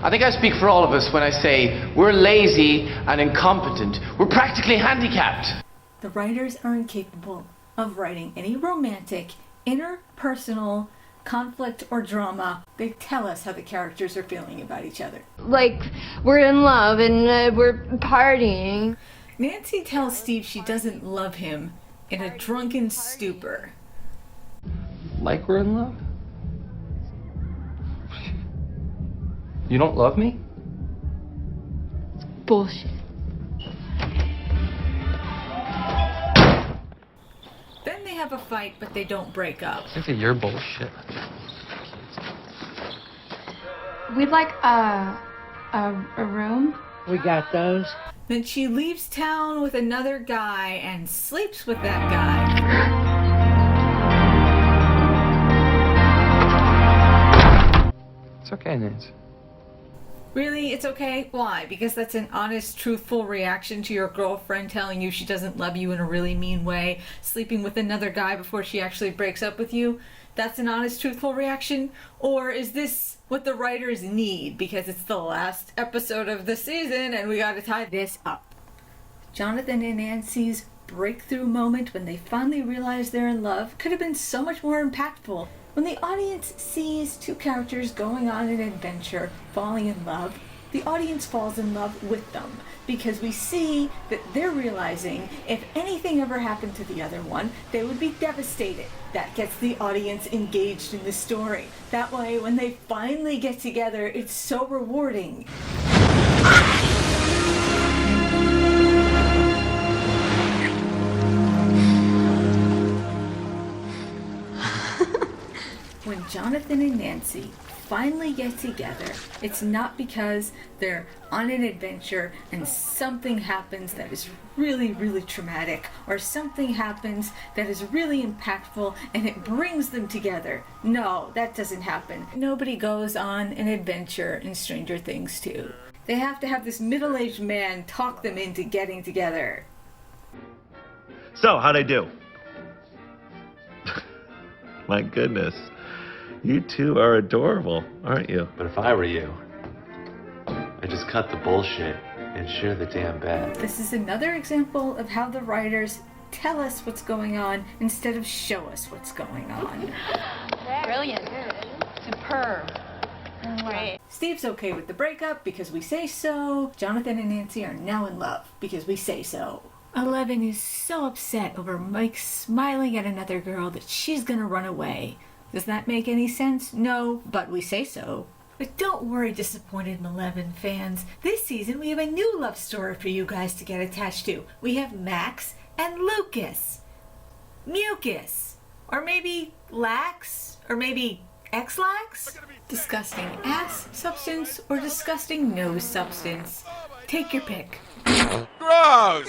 I think I speak for all of us when I say we're lazy and incompetent. We're practically handicapped. The writers are incapable of writing any romantic, interpersonal conflict or drama. They tell us how the characters are feeling about each other. Like, we're in love and we're partying. Nancy tells Steve she doesn't love him in a drunken stupor. Like we're in love? You don't love me? Bullshit. Then they have a fight, but they don't break up. I think that you're bullshit. We'd like a room. We got those. Then she leaves town with another guy and sleeps with that guy. It's okay, Nancy. Really? It's okay? Why? Because that's an honest, truthful reaction to your girlfriend telling you she doesn't love you in a really mean way, sleeping with another guy before she actually breaks up with you? That's an honest, truthful reaction? Or is this what the writers need because it's the last episode of the season and we gotta tie this up? Jonathan and Nancy's breakthrough moment when they finally realize they're in love could have been so much more impactful. When the audience sees two characters going on an adventure, falling in love, the audience falls in love with them because we see that they're realizing if anything ever happened to the other one, they would be devastated. That gets the audience engaged in the story. That way, when they finally get together, it's so rewarding. When Jonathan and Nancy finally get together, it's not because they're on an adventure and something happens that is really, really traumatic, or something happens that is really impactful and it brings them together. No, that doesn't happen. Nobody goes on an adventure in Stranger Things 2. They have to have this middle-aged man talk them into getting together. So, how'd I do? My goodness. You two are adorable, aren't you? But if I were you, I'd just cut the bullshit and share the damn bed. This is another example of how the writers tell us what's going on instead of show us what's going on. Brilliant. Superb. Great. Steve's okay with the breakup because we say so. Jonathan and Nancy are now in love because we say so. Eleven is so upset over Mike smiling at another girl that she's gonna run away. Does that make any sense? No, but we say so. But don't worry, disappointed Eleven fans. This season we have a new love story for you guys to get attached to. We have Max and Lucas. Mucus. Or maybe Lax. Or maybe X-Lax? Disgusting ass substance or disgusting nose substance? Take your pick. Gross!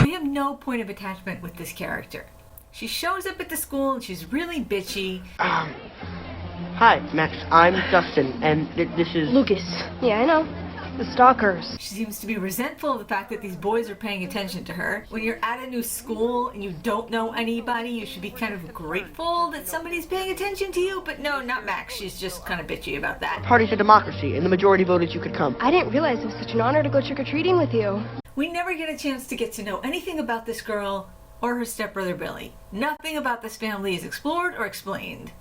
We have no point of attachment with this character. She shows up at the school and she's really bitchy. Hi, Max. I'm Dustin, and this is Lucas. Yeah, I know. The stalkers. She seems to be resentful of the fact that these boys are paying attention to her. When you're at a new school and you don't know anybody, you should be kind of grateful that somebody's paying attention to you. But no, not Max. She's just kind of bitchy about that. Party's a democracy, and the majority voted you could come. I didn't realize it was such an honor to go trick-or-treating with you. We never get a chance to get to know anything about this girl or her stepbrother Billy. Nothing about this family is explored or explained.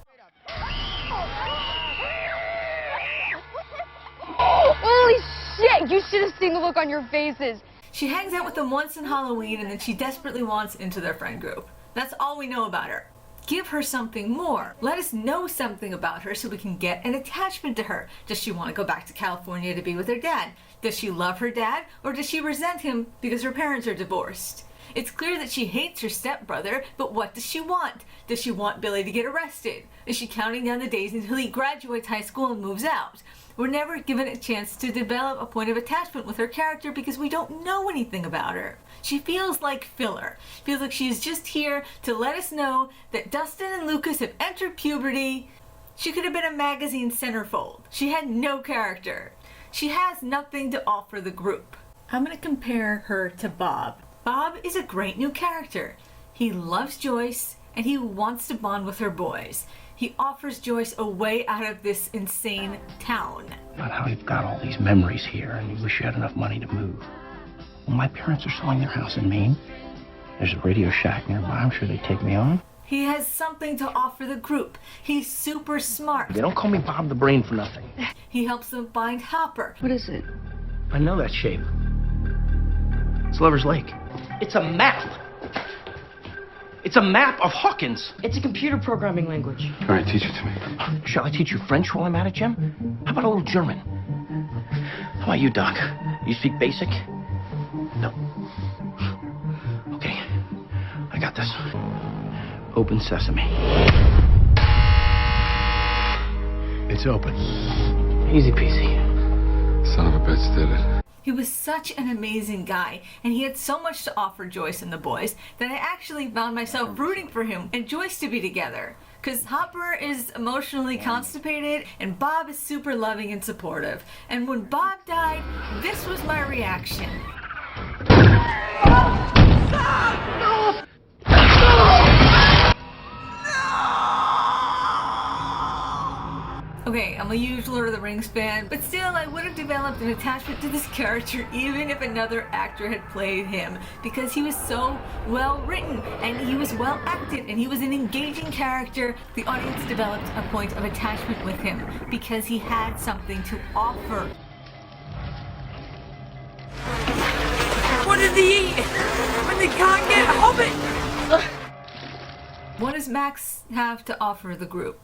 Holy shit! You should have seen the look on your faces. She hangs out with them once in Halloween and then she desperately wants into their friend group. That's all we know about her. Give her something more. Let us know something about her so we can get an attachment to her. Does she want to go back to California to be with her dad? Does she love her dad, or does she resent him because her parents are divorced? It's clear that she hates her stepbrother, but what does she want? Does she want Billy to get arrested? Is she counting down the days until he graduates high school and moves out? We're never given a chance to develop a point of attachment with her character because we don't know anything about her. She feels like filler. Feels like she's just here to let us know that Dustin and Lucas have entered puberty. She could have been a magazine centerfold. She had no character. She has nothing to offer the group. I'm going to compare her to Bob. Bob is a great new character. He loves Joyce and he wants to bond with her boys. He offers Joyce a way out of this insane town. About how you've got all these memories here and you wish you had enough money to move. Well, my parents are selling their house in Maine. There's a Radio Shack nearby. I'm sure they'd take me on. He has something to offer the group. He's super smart. They don't call me Bob the Brain for nothing. He helps them find Hopper. What is it? I know that shape. It's Lover's Lake. It's a map. It's a map of Hawkins. It's a computer programming language. All right, teach it to me. Shall I teach you French while I'm at it, Jim? How about a little German? How about you, Doc? You speak basic? No. Okay. I got this. Open sesame. It's open. Easy peasy. Son of a bitch did it. He was such an amazing guy, and he had so much to offer Joyce and the boys that I actually found myself rooting for him and Joyce to be together. Because Hopper is emotionally constipated, and Bob is super loving and supportive. And when Bob died, this was my reaction. Okay, I'm a huge Lord of the Rings fan, but still I would have developed an attachment to this character even if another actor had played him, because he was so well written and he was well acted and he was an engaging character. The audience developed a point of attachment with him because he had something to offer. What did he eat when they can't get Hobbit? What does Max have to offer the group?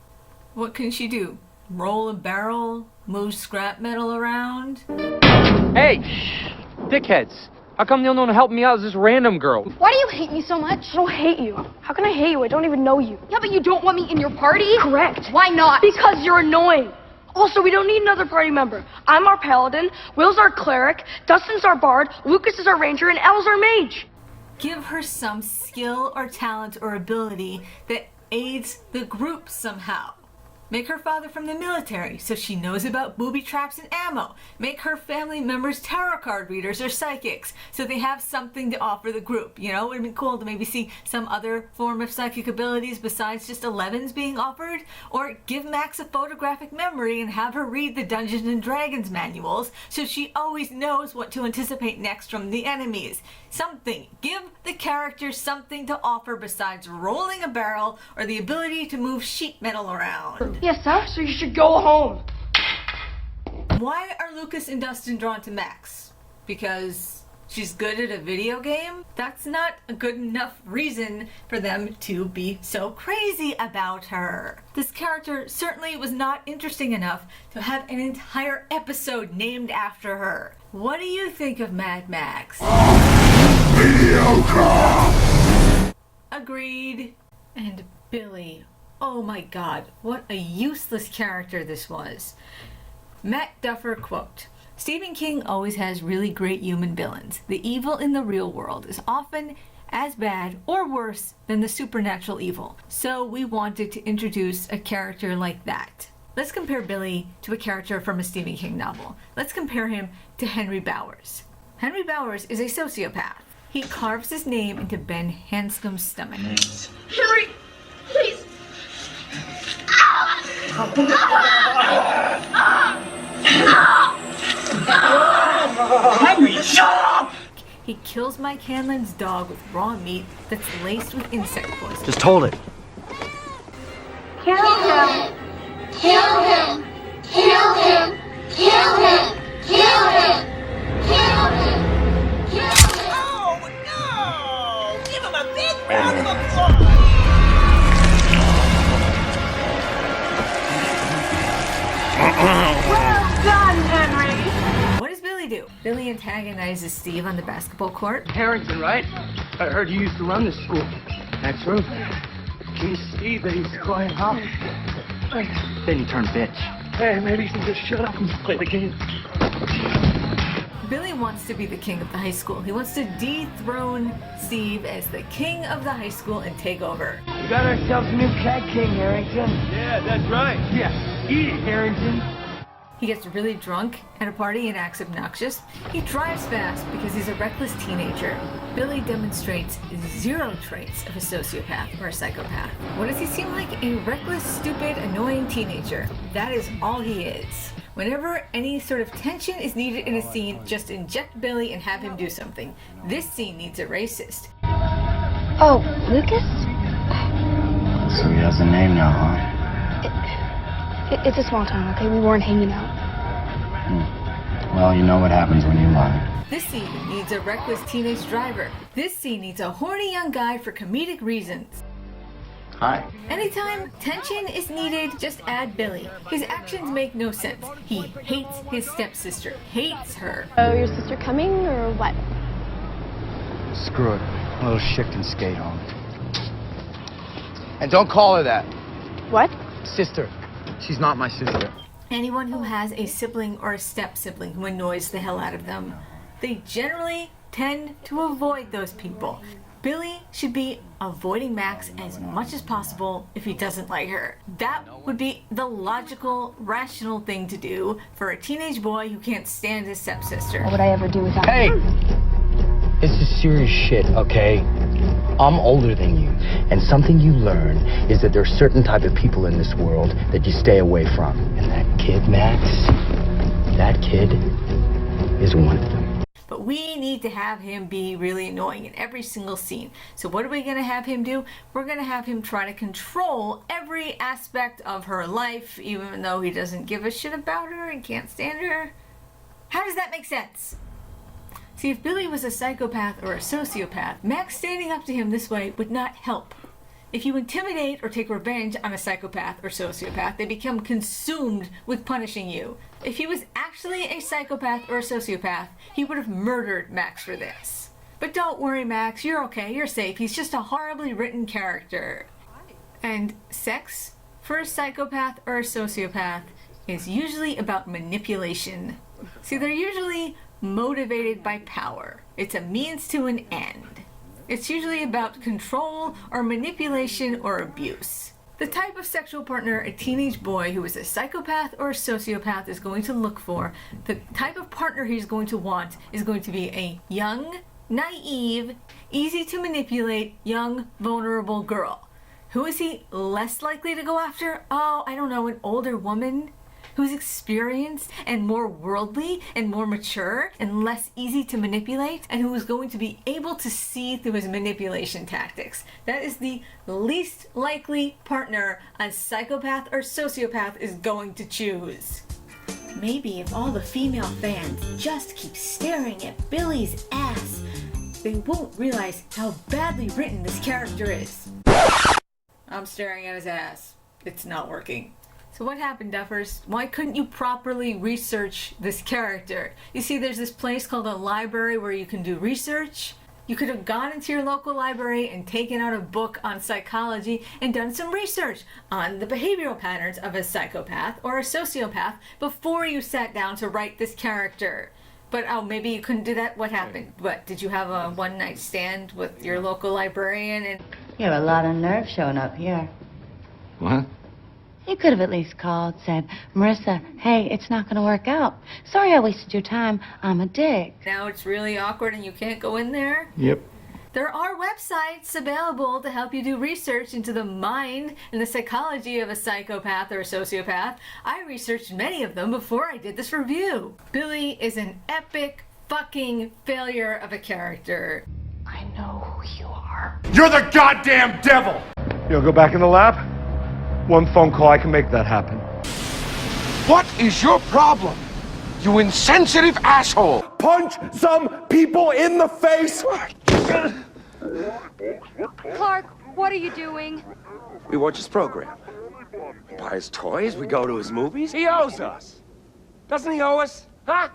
What can she do? Roll a barrel? Move scrap metal around? Hey, dickheads. How come the only one helping me out is this random girl? Why do you hate me so much? I don't hate you. How can I hate you? I don't even know you. Yeah, but you don't want me in your party? Correct. Why not? Because you're annoying. Also, we don't need another party member. I'm our paladin, Will's our cleric, Dustin's our bard, Lucas is our ranger, and Elle's our mage. Give her some skill or talent or ability that aids the group somehow. Make her father from the military so she knows about booby traps and ammo. Make her family members tarot card readers or psychics so they have something to offer the group. You know, it would have been cool to maybe see some other form of psychic abilities besides just 11s being offered. Or give Max a photographic memory and have her read the Dungeons and Dragons manuals so she always knows what to anticipate next from the enemies. Something. Give the character something to offer besides rolling a barrel or the ability to move sheet metal around. Yes, sir. So you should go home. Why are Lucas and Dustin drawn to Max? Because she's good at a video game? That's not a good enough reason for them to be so crazy about her. This character certainly was not interesting enough to have an entire episode named after her. What do you think of Mad Max? Mediocre! Agreed. And Billy. Oh my god, what a useless character this was. Matt Duffer quote, Stephen King always has really great human villains. The evil in the real world is often as bad or worse than the supernatural evil. So we wanted to introduce a character like that. Let's compare Billy to a character from a Stephen King novel. Let's compare him to Henry Bowers. Henry Bowers is a sociopath. He carves his name into Ben Hanscom's stomach. Henry, please. Henry, shut up! He kills Mike Hanlon's dog with raw meat that's laced with insect poison. Just hold it. Kill him. Kill him! Kill him! Kill him! Kill him! Kill him! Oh, no! Give him a big round of applause! Well done, Henry. What does Billy do? Billy antagonizes Steve on the basketball court. Harrington, right? I heard you used to run this school. That's true. Can you see that he's going out? Then you turn bitch. Hey, maybe you can just shut up and play the game. Billy wants to be the king of the high school. He wants to dethrone Steve as the king of the high school and take over. We got ourselves a new cat king, Harrington. Yeah, that's right. Yeah, eat it, Harrington. He gets really drunk at a party and acts obnoxious. He drives fast because he's a reckless teenager. Billy demonstrates 0 traits of a sociopath or a psychopath. What does he seem like? A reckless, stupid, annoying teenager. That is all he is. Whenever any sort of tension is needed in a scene, just inject Billy and have him do something. This scene needs a racist. Oh, Lucas? So he has a name now, huh? It's a small town, okay? We weren't hanging out. Well, you know what happens when you lie. This scene needs a reckless teenage driver. This scene needs a horny young guy for comedic reasons. Hi. Anytime tension is needed, just add Billy. His actions make no sense. He hates his stepsister. Hates her. Oh, your sister coming or what? Screw it. A little shit can skate home. And don't call her that. What? Sister. She's not my sister. Anyone who has a sibling or a step-sibling who annoys the hell out of them, they generally tend to avoid those people. Billy should be avoiding Max as much as possible if he doesn't like her. That would be the logical, rational thing to do for a teenage boy who can't stand his stepsister. What would I ever do without Hey! This is serious shit, okay? I'm older than you, and something you learn is that there's certain type of people in this world that you stay away from. And that kid, Max, that kid is one of them. But we need to have him be really annoying in every single scene. So what are we going to have him do? We're going to have him try to control every aspect of her life, even though he doesn't give a shit about her and can't stand her. How does that make sense? See, if Billy was a psychopath or a sociopath, Max standing up to him this way would not help. If you intimidate or take revenge on a psychopath or sociopath, they become consumed with punishing you. If he was actually a psychopath or a sociopath, he would have murdered Max for this. But don't worry, Max, you're okay, you're safe. He's just a horribly written character. And sex for a psychopath or a sociopath is usually about manipulation. See, they're usually motivated by power. It's a means to an end. It's usually about control or manipulation or abuse. The type of sexual partner a teenage boy who is a psychopath or a sociopath is going to look for, the type of partner he's going to want is going to be a young, naive, easy to manipulate, young, vulnerable girl. Who is he less likely to go after? Oh, I don't know, an older woman who's experienced and more worldly and more mature and less easy to manipulate, and who is going to be able to see through his manipulation tactics. That is the least likely partner a psychopath or sociopath is going to choose. Maybe if all the female fans just keep staring at Billy's ass, they won't realize how badly written this character is. I'm staring at his ass. It's not working. So what happened, Duffers? Why couldn't you properly research this character? You see, there's this place called a library where you can do research. You could have gone into your local library and taken out a book on psychology and done some research on the behavioral patterns of a psychopath or a sociopath before you sat down to write this character. But oh, maybe you couldn't do that? What happened? What, did you have a one-night stand with your local librarian? And You have a lot of nerve showing up here. What? You could have at least called, said, Marissa, hey, it's not going to work out. Sorry I wasted your time. I'm a dick. now it's really awkward and you can't go in there? Yep. There are websites available to help you do research into the mind and the psychology of a psychopath or a sociopath. I researched many of them before I did this review. Billy is an epic fucking failure of a character. I know who you are. You're the goddamn devil! You'll go back in the lab? One phone call, I can make that happen. What is your problem? You insensitive asshole! Punch some people in the face! Clark, what are you doing? We watch his program. We buy his toys, we go to his movies. He owes us. Doesn't he owe us? Huh?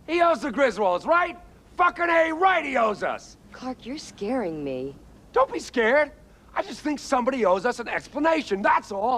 He owes the Griswolds, right? Fucking A, right, he owes us. Clark, you're scaring me. Don't be scared. I just think somebody owes us an explanation, that's all.